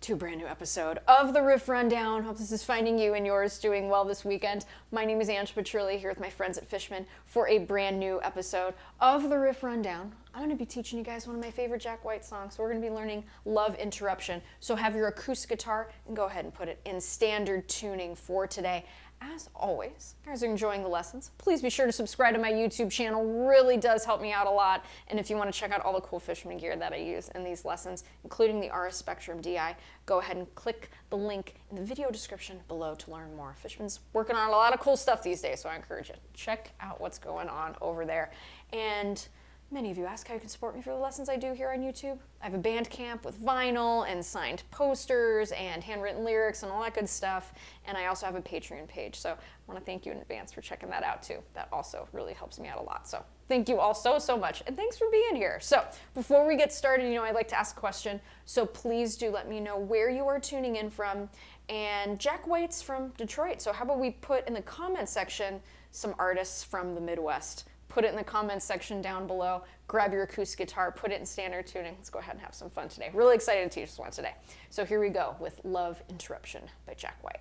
to a brand new episode of the Riff Rundown. Hope this is finding you and yours doing well this weekend. My name is Petrilli here with my friends at Fishman for a brand new episode of the Riff Rundown. I'm going to be teaching you guys one of my favorite Jack White songs. So we're going to be learning Love Interruption. So have your acoustic guitar and go ahead and put it in standard tuning for today. As always, if you guys are enjoying the lessons, please be sure to subscribe to my YouTube channel. Really does help me out a lot. And if you want to check out all the cool Fishman gear that I use in these lessons, including the RS Spectrum DI, go ahead and click the link in the video description below to learn more. Fishman's working on a lot of cool stuff these days, so I encourage you to check out what's going on over there. And many of you ask how you can support me for the lessons I do here on YouTube. I have a Bandcamp with vinyl and signed posters and handwritten lyrics and all that good stuff. And I also have a Patreon page. So I want to thank you in advance for checking that out too. That also really helps me out a lot. So thank you all so much. And thanks for being here. So before we get started, I like to ask a question. So please do let me know where you are tuning in from. And Jack White's from Detroit. So how about we put in the comment section some artists from the Midwest. Put it in the comments section down below. Grab your acoustic guitar, put it in standard tuning. Let's go ahead and have some fun today. Really excited to teach this one today. So here we go with Love Interruption by Jack White.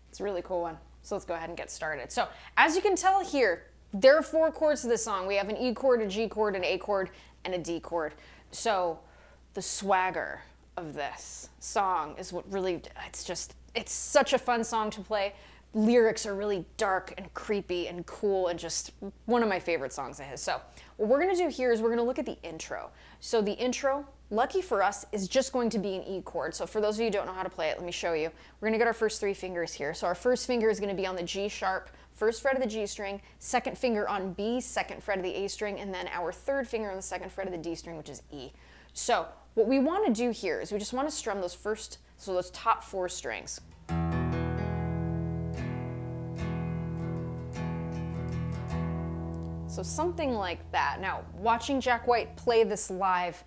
It's a really cool one. So let's go ahead and get started. So as you can tell here, there are 4 chords to this song. We have an E chord, a G chord, an A chord, and a D chord. So the swagger of this song is what really, it's such a fun song to play. Lyrics are really dark and creepy and cool and just one of my favorite songs of his. So what we're gonna do here is we're gonna look at the intro. So the intro, lucky for us, is just going to be an E chord. So for those of you who don't know how to play it, let me show you. We're gonna get our first 3 fingers here. So our first finger is gonna be on the G sharp, first fret of the G string, second finger on B, second fret of the A string, and then our third finger on the second fret of the D string, which is E. So what we wanna do here is we just wanna strum those top 4 strings. So something like that. Now, watching Jack White play this live,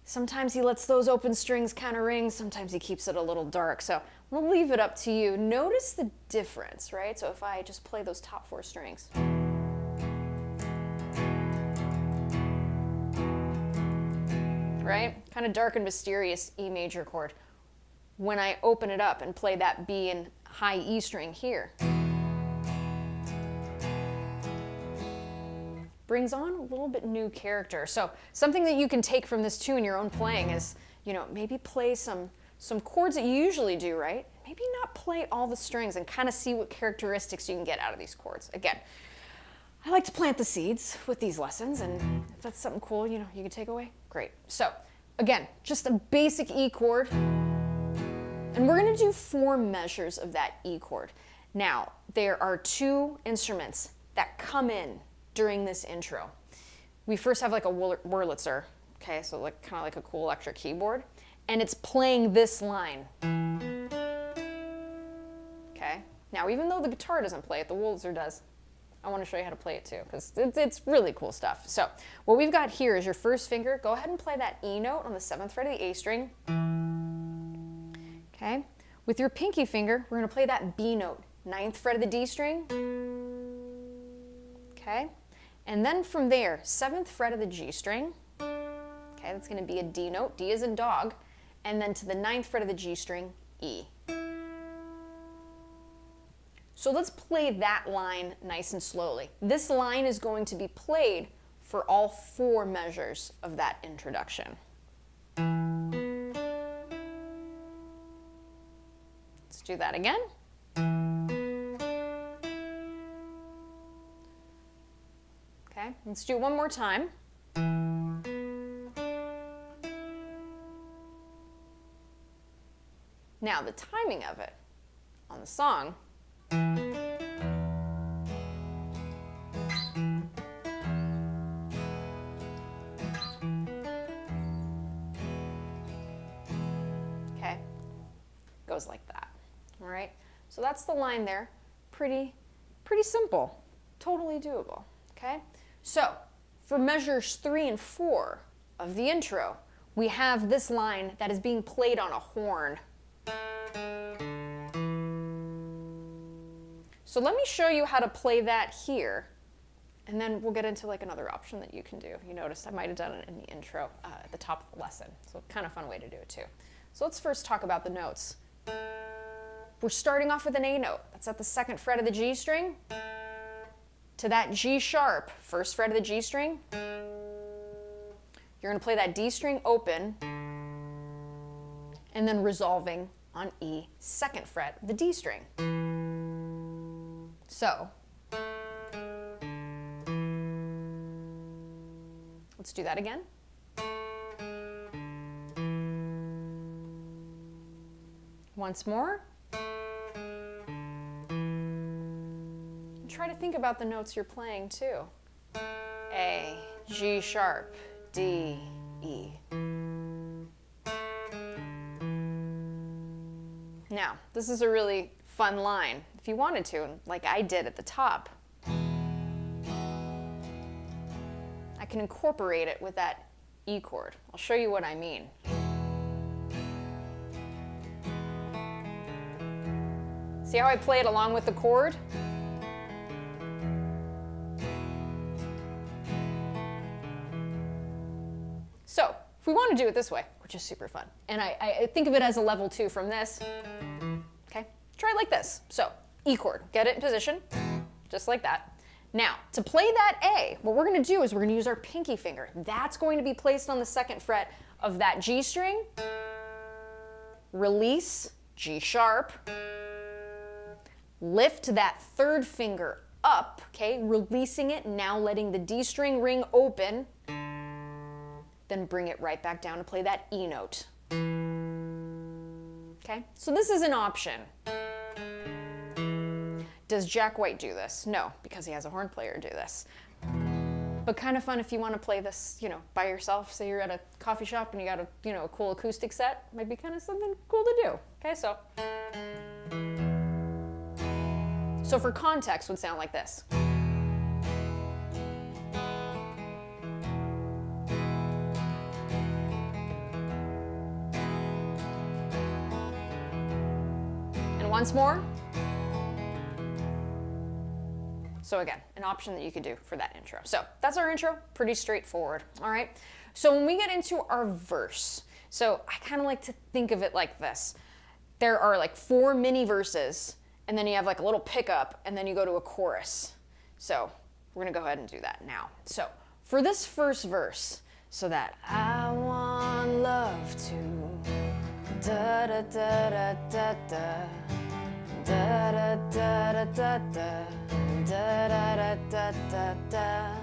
sometimes he lets those open strings kind of ring, sometimes he keeps it a little dark. So we'll leave it up to you. Notice the difference, right? So if I just play those top 4 strings. Right? Kind of dark and mysterious E major chord. When I open it up and play that B and high E string here, brings on a little bit new character. So something that you can take from this too in your own playing is, maybe play some chords that you usually do, right? Maybe not play all the strings and kind of see what characteristics you can get out of these chords. Again, I like to plant the seeds with these lessons, and if that's something cool, you can take away, great. So again, just a basic E chord, and we're gonna do 4 measures of that E chord. Now, there are 2 instruments that come in during this intro. We first have like a Wurlitzer, okay, so kind of like a cool electric keyboard, and it's playing this line. Okay, now even though the guitar doesn't play it, the Wurlitzer does. I want to show you how to play it too, because it's really cool stuff. So what we've got here is your first finger. Go ahead and play that E note on the 7th fret of the A string. Okay, with your pinky finger, we're going to play that B note, 9th fret of the D string. Okay. And then from there, 7th fret of the G string, okay, that's going to be a D note, D as in dog, and then to the 9th fret of the G string, E. So let's play that line nice and slowly. This line is going to be played for all 4 measures of that introduction. Let's do that again. Okay, let's do it one more time. Now, the timing of it on the song. Okay, goes like that. All right, so that's the line there. Pretty simple, totally doable. Okay, so for measures 3 and 4 of the intro, we have this line that is being played on a horn. So let me show you how to play that here, and then we'll get into like another option that you can do. You noticed I might have done it in the intro at the top of the lesson, so kind of fun way to do it too. So let's first talk about the notes. We're starting off with an A note. That's at the 2nd fret of the G string. To that G sharp, 1st fret of the G string. You're going to play that D string open, and then resolving on E, 2nd fret of the D string. So, let's do that again. Once more. Try to think about the notes you're playing too. A, G sharp, D, E. Now, this is a really fun line. If you wanted to, like I did at the top, I can incorporate it with that E chord. I'll show you what I mean. See how I play it along with the chord? So, if we want to do it this way, which is super fun, and I think of it as a level 2 from this, okay? Try it like this. So, E chord, get it in position, just like that. Now, to play that A, what we're going to do is we're going to use our pinky finger. That's going to be placed on the 2nd fret of that G string. Release, G sharp. Lift that 3rd finger up, okay, releasing it, now letting the D string ring open. Then bring it right back down to play that E note. Okay, so this is an option. Does Jack White do this? No, because he has a horn player do this. But kind of fun if you want to play this, you know, by yourself. Say you're at a coffee shop and you got a, you know, a cool acoustic set. Might be kind of something cool to do. Okay, so for context would sound like this. And once more. So again, an option that you could do for that intro. So that's our intro, pretty straightforward, all right? So when we get into our verse, so I kind of like to think of it like this. There are like 4 mini verses, and then you have like a little pickup, and then you go to a chorus. So we're gonna go ahead and do that now. So for this first verse, so that I want love to da da da da da da da da da da da da da da da da.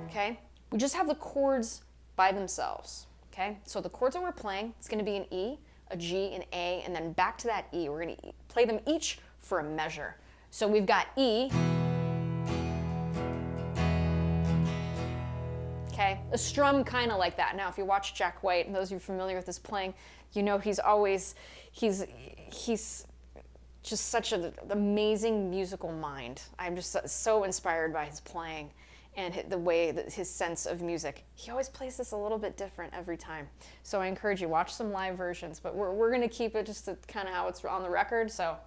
Okay, we just have the chords by themselves. Okay, so the chords that we're playing, it's going to be an E, a G, an A, and then back to that E. We're going to play them each for a measure. So we've got E. Okay, a strum kind of like that. Now, if you watch Jack White, and those of you familiar with his playing, you know he's just such an amazing musical mind. I'm just so inspired by his playing and the way that his sense of music. He always plays this a little bit different every time. So I encourage you, watch some live versions, but we're gonna keep it just to kind of how it's on the record, so.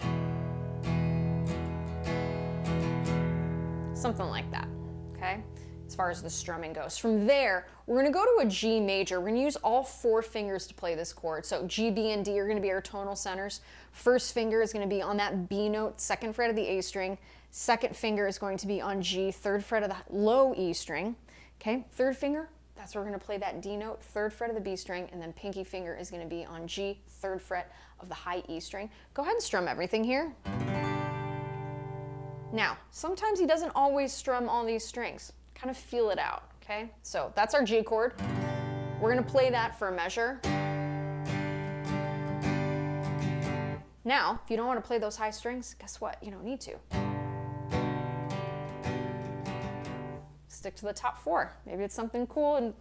Something like that, okay? As far as the strumming goes. From there, we're gonna go to a G major. We're gonna use all 4 fingers to play this chord. So G, B, and D are gonna be our tonal centers. First finger is gonna be on that B note, 2nd fret of the A string. Second finger is going to be on G, 3rd fret of the low E string. Okay, third finger, that's where we're gonna play that D note, third fret of the B string, and then pinky finger is gonna be on G, third fret of the high E string. Go ahead and strum everything here. Now, sometimes he doesn't always strum all these strings. Kind of feel it out, okay? So that's our G chord. We're gonna play that for a measure. Now, if you don't wanna play those high strings, guess what? You don't need to. Stick to the top 4. Maybe it's something cool and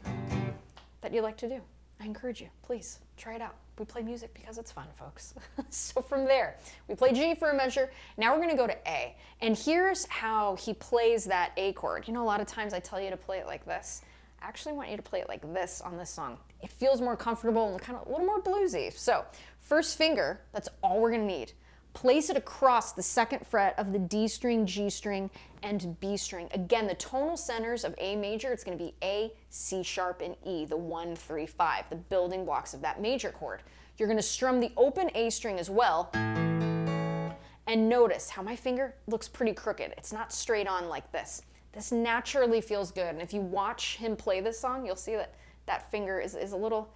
that you like to do. I encourage you, please, try it out. We play music because it's fun, folks. So from there, we play G for a measure. Now we're gonna go to A. And here's how he plays that A chord. You know, a lot of times I tell you to play it like this. I actually want you to play it like this on this song. It feels more comfortable and kind of a little more bluesy. So first finger, that's all we're gonna need. Place it across the second fret of the D string, G string, and B string. Again, the tonal centers of A major, it's gonna be A, C sharp, and E, the 1, 3, 5, the building blocks of that major chord. You're gonna strum the open A string as well. And notice how my finger looks pretty crooked. It's not straight on like this. This naturally feels good. And if you watch him play this song, you'll see that that finger is a little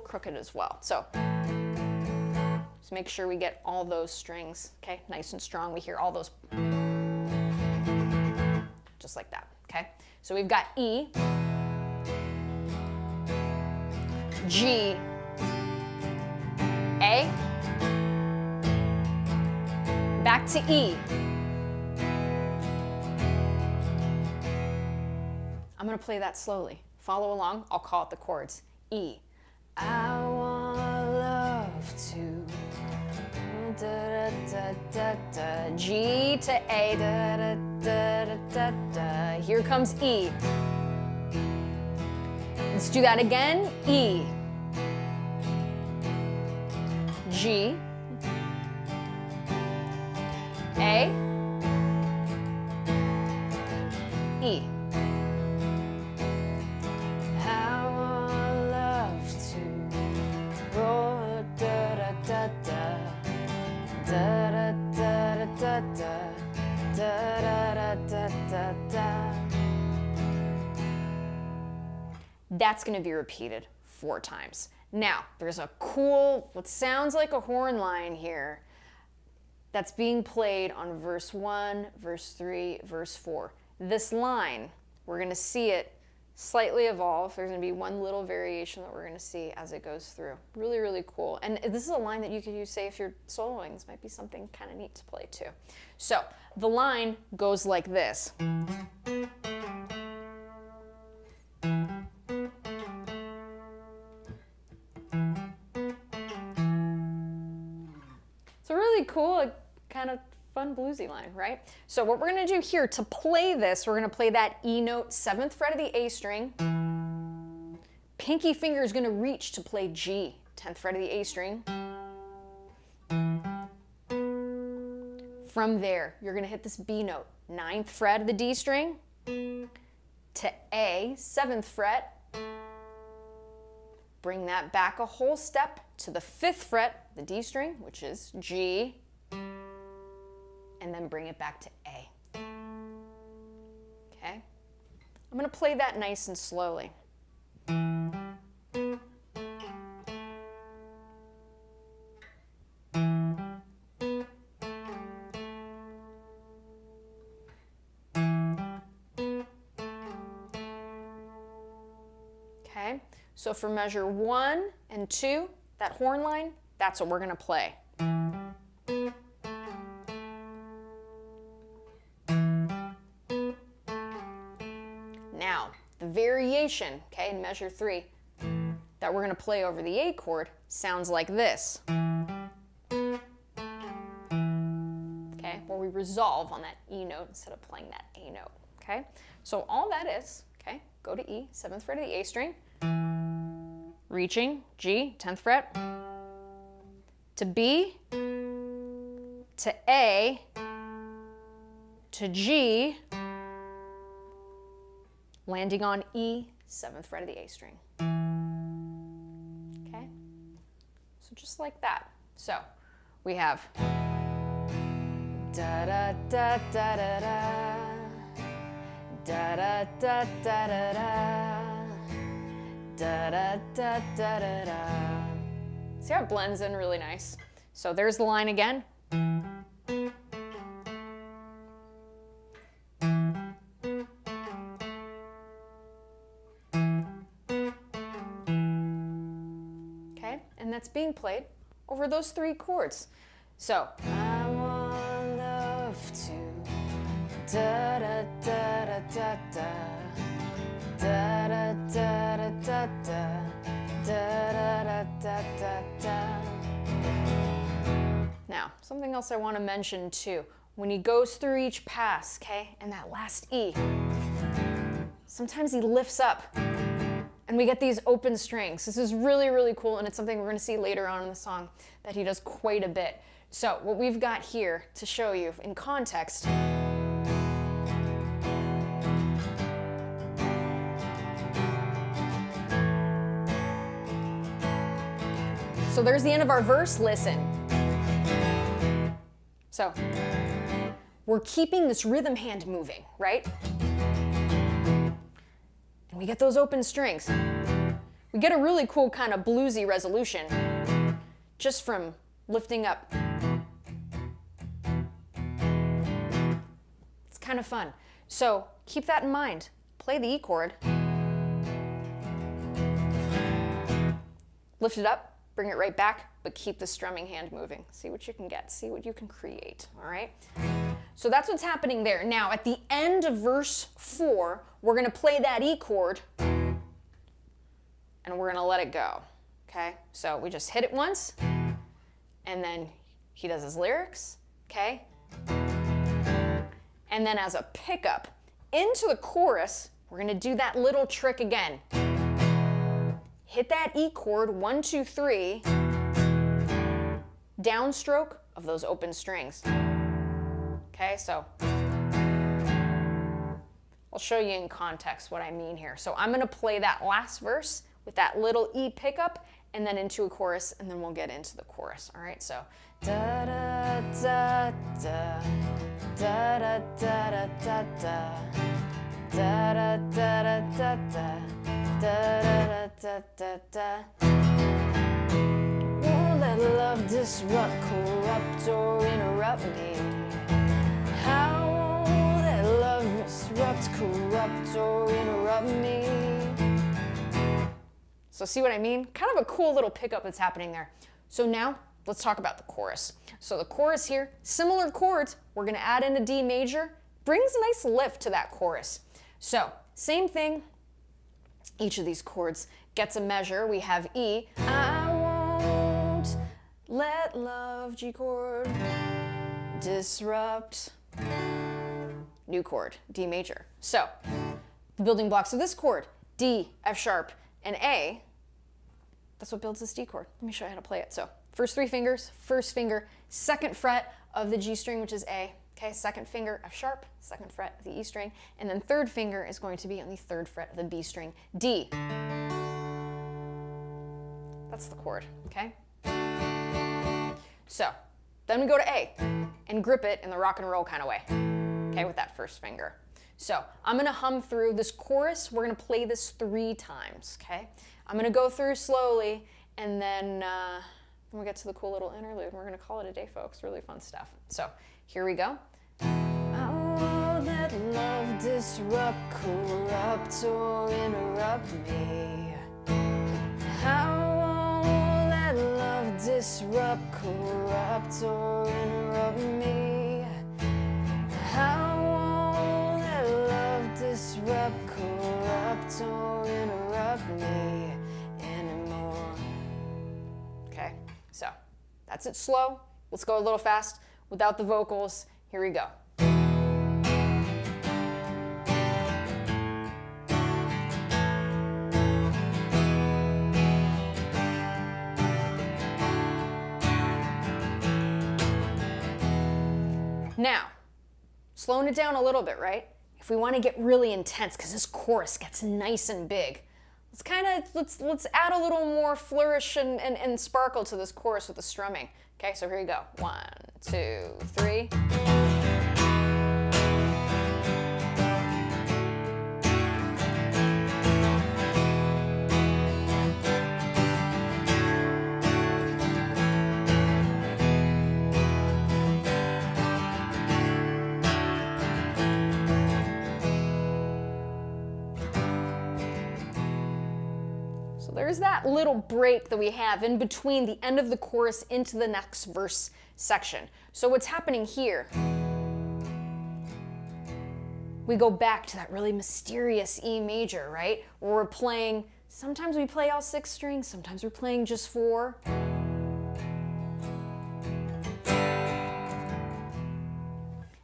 crooked as well. So just make sure we get all those strings, okay, nice and strong. We hear all those, just like that, okay? So we've got E, G, A, back to E. I'm gonna play that slowly. Follow along, I'll call it the chords. E. I want love to. Da, da, da, da. G to A. Da, da, da, da, da, da. Here comes E. Let's do that again. E. G. A. E. That's going to be repeated 4 times. Now, there's a cool, what sounds like a horn line here that's being played on verse 1, verse 3, verse 4. This line, we're going to see it slightly evolve. There's going to be one little variation that we're going to see as it goes through. Really, really cool. And this is a line that you could use, say, if you're soloing. This might be something kind of neat to play too. So the line goes like this. It's a really cool, kind of fun bluesy line, right? So what we're gonna do here to play this, we're gonna play that E note, 7th fret of the A string. Pinky finger is gonna reach to play G, 10th fret of the A string. From there, you're gonna hit this B note, 9th fret of the D string, to A, 7th fret. Bring that back a whole step to the 5th fret, the D string, which is G, and then bring it back to A. Okay? I'm gonna play that nice and slowly. Okay? So for measure 1 and 2, that horn line, that's what we're gonna play. Now, the variation, okay, in measure 3, that we're gonna play over the A chord sounds like this. Okay, where we resolve on that E note instead of playing that A note, okay? So all that is, okay, go to E, 7th fret of the A string, reaching G, 10th fret, to B, to A, to G, landing on E, 7th fret of the A string. Okay? So just like that. So we have da da da da da da Da da da da da da. Da da da da da da. See how it blends in really nice? So there's the line again. Okay, and that's being played over those 3 chords. So I want love to da da da da da da da da da da da da da da da da. Now, something else I want to mention too. When he goes through each pass, okay, and that last E, sometimes he lifts up and we get these open strings. This is really, really cool, and it's something we're going to see later on in the song that he does quite a bit. So what we've got here to show you in context, so there's the end of our verse, listen. So we're keeping this rhythm hand moving, right? And we get those open strings. We get a really cool kind of bluesy resolution just from lifting up. It's kind of fun. So keep that in mind. Play the E chord. Lift it up. Bring it right back, but keep the strumming hand moving. See what you can get, see what you can create, all right? So that's what's happening there. Now, at the end of verse 4, we're gonna play that E chord, and we're gonna let it go, okay? So we just hit it once, and then he does his lyrics, okay? And then as a pickup into the chorus, we're gonna do that little trick again. Hit that E chord, 1, 2, 3, downstroke of those open strings. Okay, so I'll show you in context what I mean here. So I'm gonna play that last verse with that little E pickup and then into a chorus, and then we'll get into the chorus, all right? So da da da da da da da da da da da da da da. Da da da da da. Won't let love disrupt, corrupt, or interrupt me? How won't let love disrupt, corrupt, or interrupt me? So see what I mean? Kind of a cool little pickup that's happening there. So now let's talk about the chorus. So the chorus here, similar chords, we're gonna add in a D major, brings a nice lift to that chorus. So same thing. Each of these chords gets a measure. We have E. I won't let love, G chord, disrupt. New chord, D major. So the building blocks of this chord, D, F sharp, and A, that's what builds this D chord. Let me show you how to play it. So first 3 fingers, first finger, 2nd fret of the G string, which is A. Okay, 2nd finger, F sharp, 2nd fret of the E string, and then 3rd finger is going to be on the 3rd fret of the B string, D. That's the chord, okay? So, then we go to A and grip it in the rock and roll kind of way, okay, with that first finger. So, I'm gonna hum through this chorus. We're gonna play this 3 times, okay? I'm gonna go through slowly, and then we get to the cool little interlude. We're gonna call it a day, folks. Really fun stuff. So, here we go. I won't let love disrupt, corrupt, or interrupt me. I won't let love disrupt, corrupt, or interrupt me. I won't let love disrupt, corrupt, or interrupt me anymore. Okay, so that's it slow. Let's go a little fast without the vocals. Here we go. Now, slowing it down a little bit, right? If we want to get really intense, because this chorus gets nice and big, let's add a little more flourish and sparkle to this chorus with the strumming. Okay, so here you go. 1, 2, 3. there's that little break that we have in between the end of the chorus into the next verse section. So what's happening here, we go back to that really mysterious E major, right? Where we're playing, sometimes we play all 6 strings, sometimes we're playing just 4.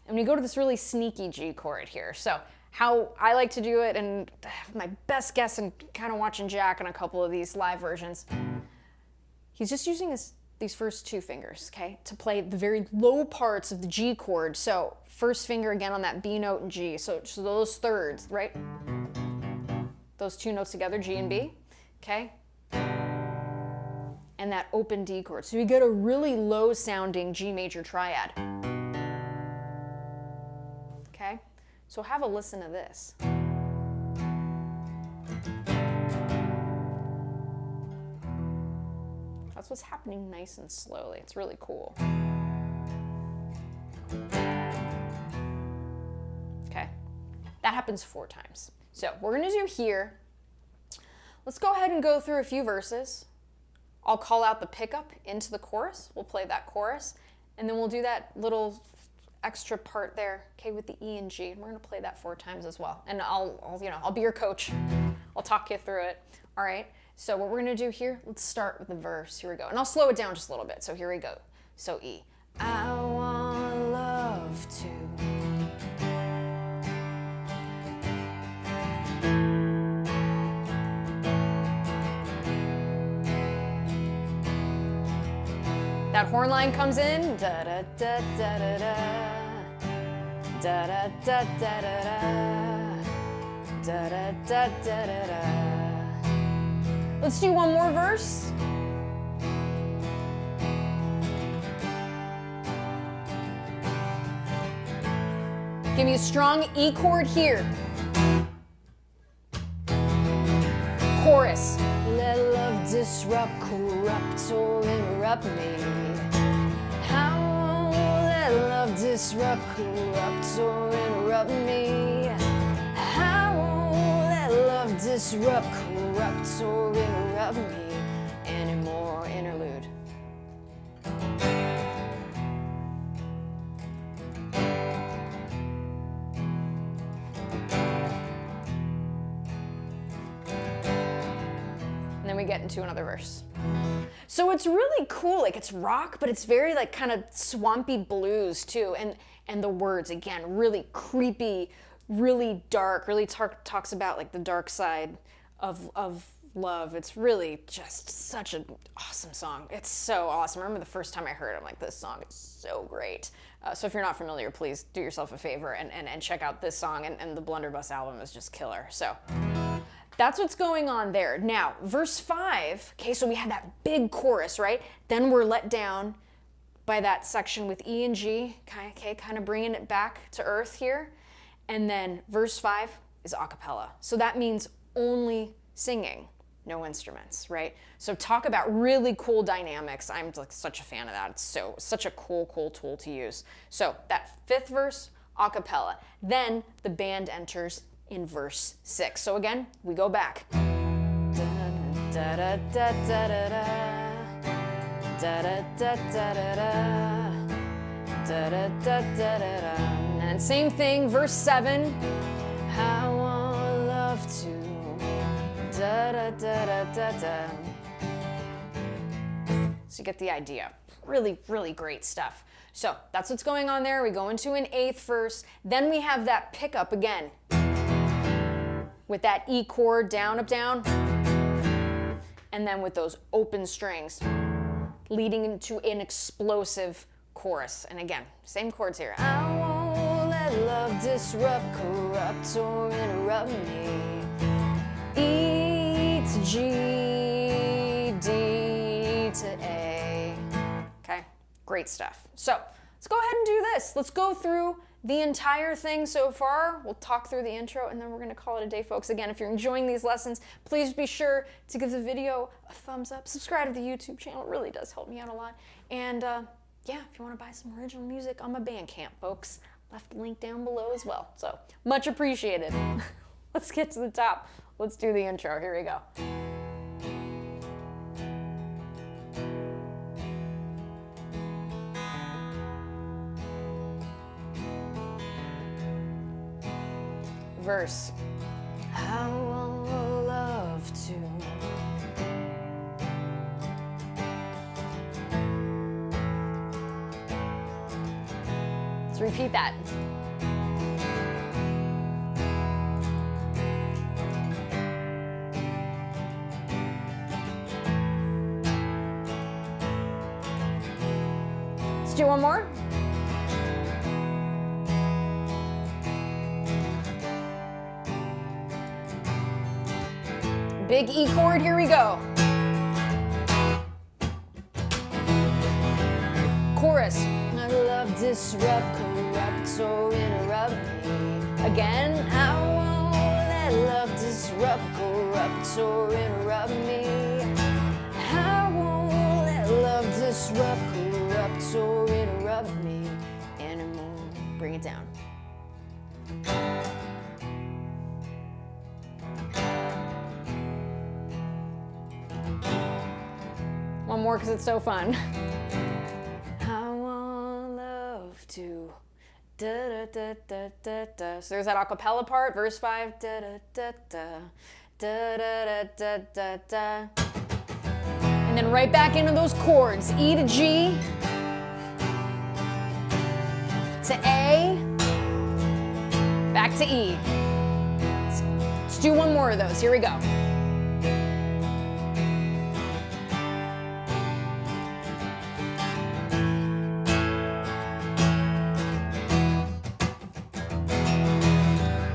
And we go to this really sneaky G chord here. So how I like to do it, and my best guess and kind of watching Jack on a couple of these live versions, he's just using these first 2 fingers, okay, to play the very low parts of the G chord. So first finger again on that B note and G. So those thirds, right? Those 2 notes together, G and B, okay? And that open D chord. So you get a really low sounding G major triad. Okay? So have a listen to this. That's what's happening nice and slowly. It's really cool. Okay, that happens 4 times. So we're gonna do here, let's go ahead and go through a few verses. I'll call out the pickup into the chorus. We'll play that chorus, and then we'll do that little extra part there, okay, with the E and G. And we're gonna play that 4 times as well. And I'll be your coach. I'll talk you through it. All right, so what we're gonna do here, let's start with the verse. Here we go. And I'll slow it down just a little bit. So here we go. So E. I want love to. That horn line comes in, da da da da da da, da da da da da da, da da da da da. Let's do one more verse. Give me a strong E chord here. Chorus. Let love disrupt, corrupt, or interrupt me. How let love disrupt, corrupt, or interrupt me. How let love disrupt, corrupt, or interrupt me anymore. Interlude. And then we get into another verse. So it's really cool, like it's rock, but it's very like kind of swampy blues too. And the words, again, really creepy, really dark, really talks about like the dark side of love. It's really just such an awesome song. It's so awesome. I remember the first time I heard it, I'm like, this song is so great. So if you're not familiar, please do yourself a favor and check out this song, and the Blunderbuss album is just killer. So that's what's going on there. Now, verse 5, okay, so we had that big chorus, right? Then we're let down by that section with E and G, okay, kind of bringing it back to earth here. And then verse 5 is a cappella. So that means only singing, no instruments, right? So talk about really cool dynamics. I'm like such a fan of that. It's such a cool tool to use. So that 5th verse, a cappella. Then the band enters in verse 6. So again, we go back. And same thing, verse 7. I want love to. So you get the idea. Really, really great stuff. So that's what's going on there. We go into an 8th verse. Then we have that pickup again with that E chord, down, up, down. And then with those open strings leading into an explosive chorus. And again, same chords here. I won't let love disrupt, corrupt, or interrupt me. E to G, D to A. Okay, great stuff. So let's go ahead and do this. Let's go through the entire thing so far. We'll talk through the intro and then we're gonna call it a day, folks. Again, if you're enjoying these lessons, please be sure to give the video a thumbs up, subscribe to the YouTube channel. It really does help me out a lot. And yeah, if you wanna buy some original music on my Bandcamp, folks, left the link down below as well. So much appreciated. Let's get to the top. Let's do the intro. Here we go. verse. How I love to. Let's repeat that. Let's do one more. Big E chord, here we go. Chorus. I love, disrupt, corrupt, or interrupt me. Again, I won't let love disrupt, corrupt, or interrupt me. I won't let love disrupt, corrupt, or interrupt me anymore. Bring it down. One more because it's so fun. I want love to da da da da da da. So there's that a cappella part, verse 5. Da da da da da da da da da. And then right back into those chords. E to G to A, back to E. Let's do one more of those. Here we go.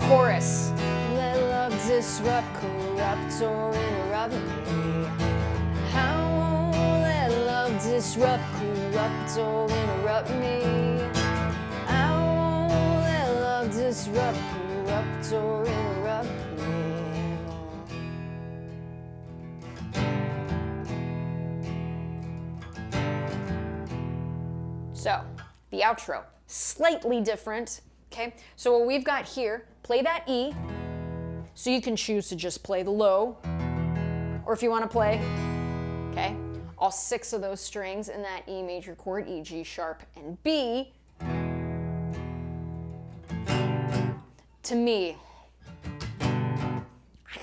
Chorus. Let love disrupt, corrupt, or interrupt me. I won't let love disrupt, corrupt, or interrupt me. I won't let love disrupt, corrupt, or interrupt me. So, the outro, slightly different. Okay, so what we've got here, play that E, so you can choose to just play the low, or if you want to play, okay, all 6 of those strings in that E major chord, E, G sharp, and B. To me, I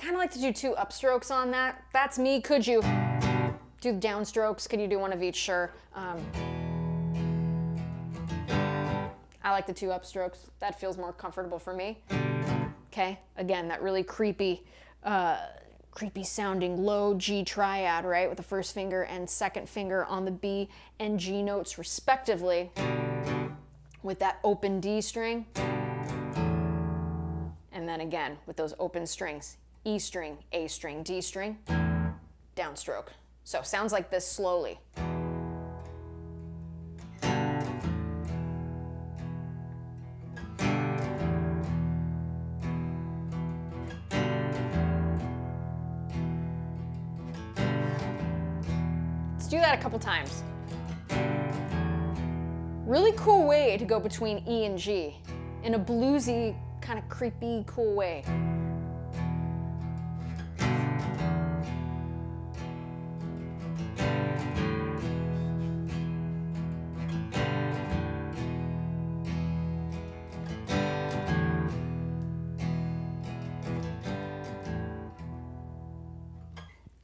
kind of like to do 2 upstrokes on that. That's me. Could you do the downstrokes? Could you do one of each? Sure. I like the 2 upstrokes. That feels more comfortable for me. Okay, again, that really creepy sounding low G triad, right? With the first finger and second finger on the B and G notes respectively, with that open D string. And then again, with those open strings, E string, A string, D string, downstroke. So sounds like this slowly. Let's do that a couple times. Really cool way to go between E and G in a bluesy, kind of creepy, cool way.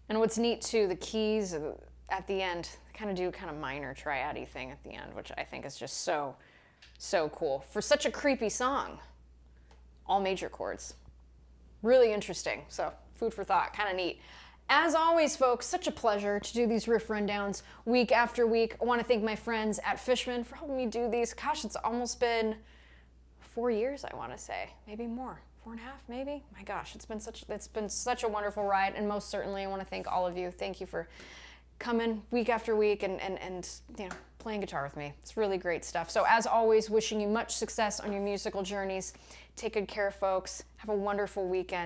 And what's neat too, the keys at the end, kind of do kind of minor triad-y thing at the end, which I think is just so cool. For such a creepy song, all major chords. Really interesting, so food for thought, kind of neat. As always, folks, such a pleasure to do these riff rundowns week after week. I want to thank my friends at Fishman for helping me do these. Gosh, it's almost been 4 years, I want to say, maybe more. 4.5 maybe? My gosh, it's been such a wonderful ride, and most certainly I want to thank all of you. Thank you for coming week after week and you know, playing guitar with me. It's really great stuff. So as always, wishing you much success on your musical journeys. Take good care, folks. Have a wonderful weekend.